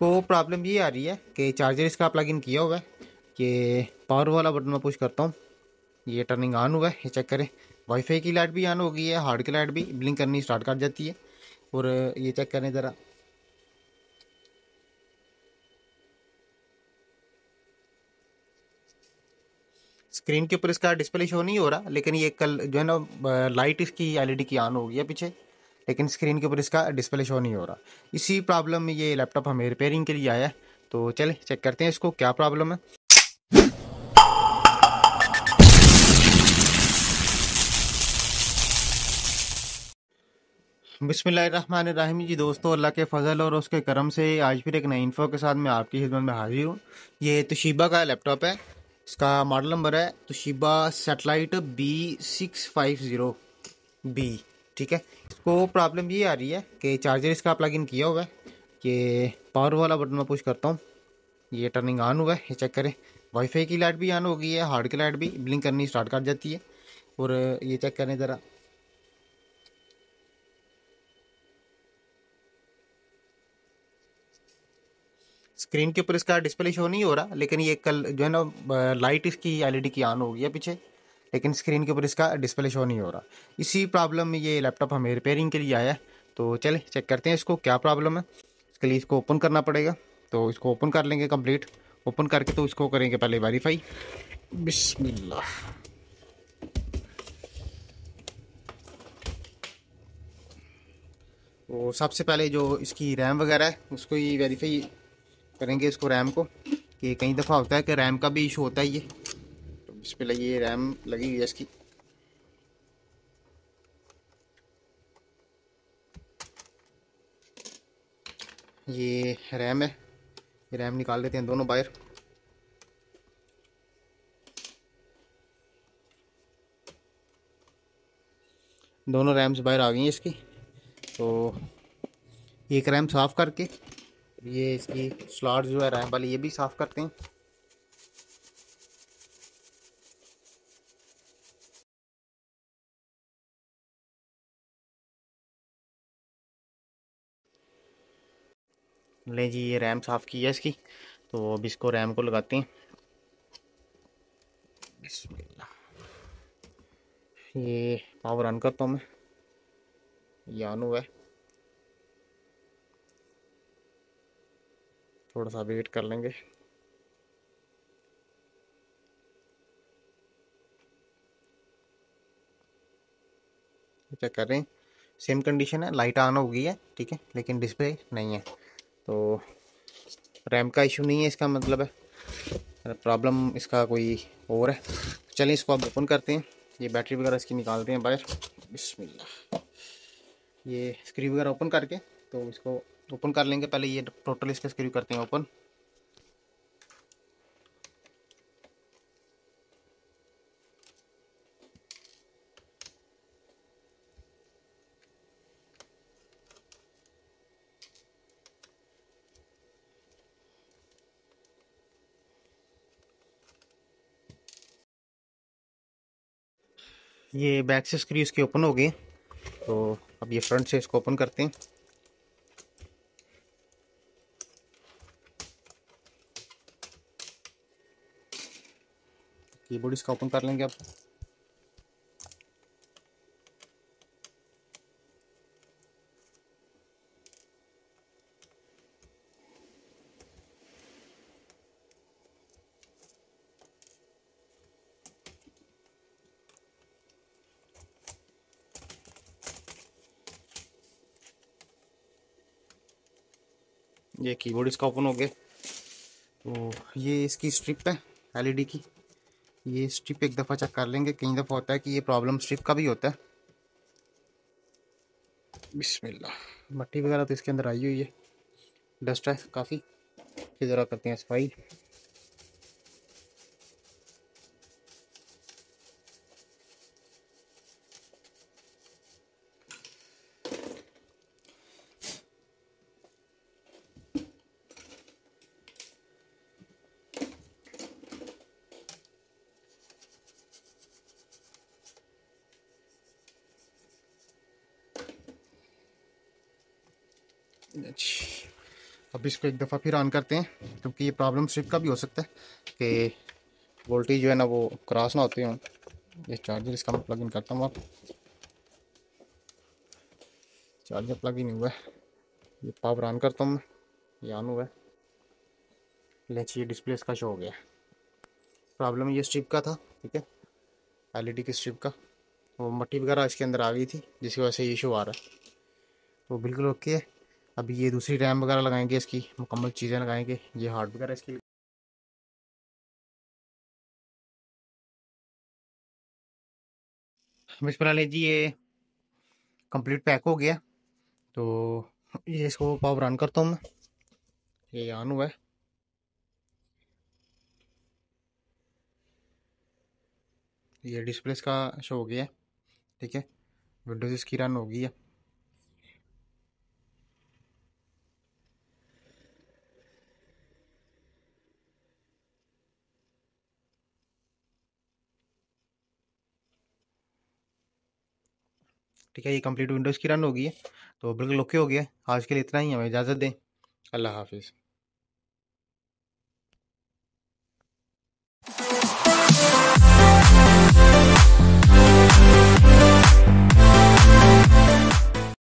इसको प्रॉब्लम ये आ रही है कि चार्जर इसका प्लग इन किया हुआ है। ये पावर वाला बटन मैं पुश करता हूँ, ये टर्निंग ऑन हुआ है, ये चेक करें। वाईफाई की लाइट भी ऑन हो गई है, हार्ड की लाइट भी ब्लिंक करनी स्टार्ट कर जाती है। और ये चेक करें ज़रा, स्क्रीन के ऊपर इसका डिस्प्ले शो नहीं हो रहा, लेकिन ये कल जो है ना लाइट इसकी एलईडी की ऑन हो गई है पीछे, लेकिन स्क्रीन के ऊपर इसका डिस्प्ले शो नहीं हो रहा। इसी प्रॉब्लम में ये लैपटॉप हमें रिपेयरिंग के लिए आया है। तो चले चेक करते हैं इसको क्या प्रॉब्लम है। बिस्मिल्लाहिर्रहमानिर्रहीम जी। दोस्तों, अल्लाह के फजल और उसके करम से आज फिर एक नई इन्फो के साथ मैं आपकी खिदमत में हाजिर हूँ। ये तोशिबा का लैपटॉप है, इसका मॉडल नंबर है तोशिबा सैटेलाइट B650B। ठीक है, इसको प्रॉब्लम ये आ रही है कि चार्जर इसका प्लग इन किया हुआ है। ये पावर वाला बटन मैं पुश करता हूँ, ये टर्निंग ऑन हुआ है, ये चेक करें। वाईफाई की लाइट भी ऑन हो गई है, हार्ड की लाइट भी ब्लिंक करनी स्टार्ट कर जाती है। और ये चेक करें ज़रा, स्क्रीन के ऊपर इसका डिस्प्ले शो नहीं हो रहा, लेकिन ये कल जो है ना लाइट इसकी एलईडी की ऑन हो गई है पीछे, लेकिन स्क्रीन के ऊपर इसका डिस्प्ले शो नहीं हो रहा। इसी प्रॉब्लम में ये लैपटॉप हमें रिपेयरिंग के लिए आया है। तो चले चेक करते हैं इसको क्या प्रॉब्लम है। इसके लिए इसको ओपन करना पड़ेगा, तो इसको ओपन कर लेंगे कंप्लीट। ओपन करके तो इसको करेंगे पहले वेरीफाई। बिस्मिल्लाह। तो सबसे पहले जो इसकी रैम वगैरह है उसको ही वेरीफाई करेंगे, इसको रैम को, कि कई दफ़ा होता है कि रैम का भी इशू होता है ये। तो बिस्मिल्लाह, ये रैम लगी हुई है इसकी। ये रैम है, ये रैम निकाल लेते हैं दोनों बाहर। दोनों रैम्स बाहर आ गई हैं इसकी। तो एक रैम साफ़ करके ये इसकी स्लॉट जो है रैम वाली ये भी साफ़ करते हैं। ले जी, ये रैम साफ़ की है इसकी। तो अब इसको रैम को लगाते हैं। बिस्मिल्लाह। ये पावर ऑन करता हूँ मैं, ये ऑन हुआ है। थोड़ा सा वेट कर लेंगे। चेक कर रहे हैं, सेम कंडीशन है, लाइट ऑन हो गई है ठीक है, लेकिन डिस्प्ले नहीं है। तो रैम का इशू नहीं है इसका मतलब है, प्रॉब्लम इसका कोई और है। चलिए इसको अब ओपन करते हैं, ये बैटरी वगैरह इसकी निकालते हैं बाहर। बिस्मिल्लाह। ये स्क्रू वगैरह ओपन करके तो इसको ओपन कर लेंगे। पहले ये टोटल इसका स्क्रू करते हैं ओपन। ये बैक से स्क्रू इसके ओपन हो गए। तो अब ये फ्रंट से इसको ओपन करते हैं। कीबोर्ड इसका ओपन कर लेंगे अब। ये कीबोर्ड इसका ओपन हो गया। तो ये इसकी स्ट्रिप है एलईडी की, ये स्ट्रिप एक दफ़ा चेक कर लेंगे। कई दफ़ा होता है कि ये प्रॉब्लम स्ट्रिप का भी होता है। बिस्मिल्लाह। मट्टी वगैरह तो इसके अंदर आई हुई है, डस्ट है काफ़ी। फिर ज़रा करते हैं सफाई। अब इसको एक दफ़ा फिर ऑन करते हैं, क्योंकि ये प्रॉब्लम स्ट्रिप का भी हो सकता है कि वोल्टेज जो है ना वो क्रॉस ना होते हों। ये चार्जर इसका मैं प्लग इन करता हूँ। आप चार्जर प्लग इन हुआ है, ये पावर ऑन करता हूँ मैं, ये ऑन हुआ है। लेंच ये डिस्प्ले इसका शो हो गया। प्रॉब्लम ये स्ट्रिप का था, ठीक है, एलईडी की स्ट्रिप का। वो मट्टी वगैरह इसके अंदर आ गई थी जिसकी वजह से ये इशू आ रहा है। तो बिल्कुल ओके है। अभी ये दूसरी रैम वगैरह लगाएंगे, इसकी मुकम्मल चीज़ें लगाएंगे, ये हार्ड वगैरह इसकी। बिस्मिल्लाह जी, ये कंप्लीट पैक हो गया। तो ये इसको पावर ऑन करता हूँ मैं, ये ऑन हुआ है। ये डिस्प्ले इसका शो हो गया है, ठीक है, विंडोज़ इसकी रन हो गई है। ठीक है, ये कंप्लीट विंडोज़ की रन हो गई है। तो बिल्कुल ओके हो गया। आज के लिए इतना ही, हमें इजाज़त दें। अल्लाह हाफिज़।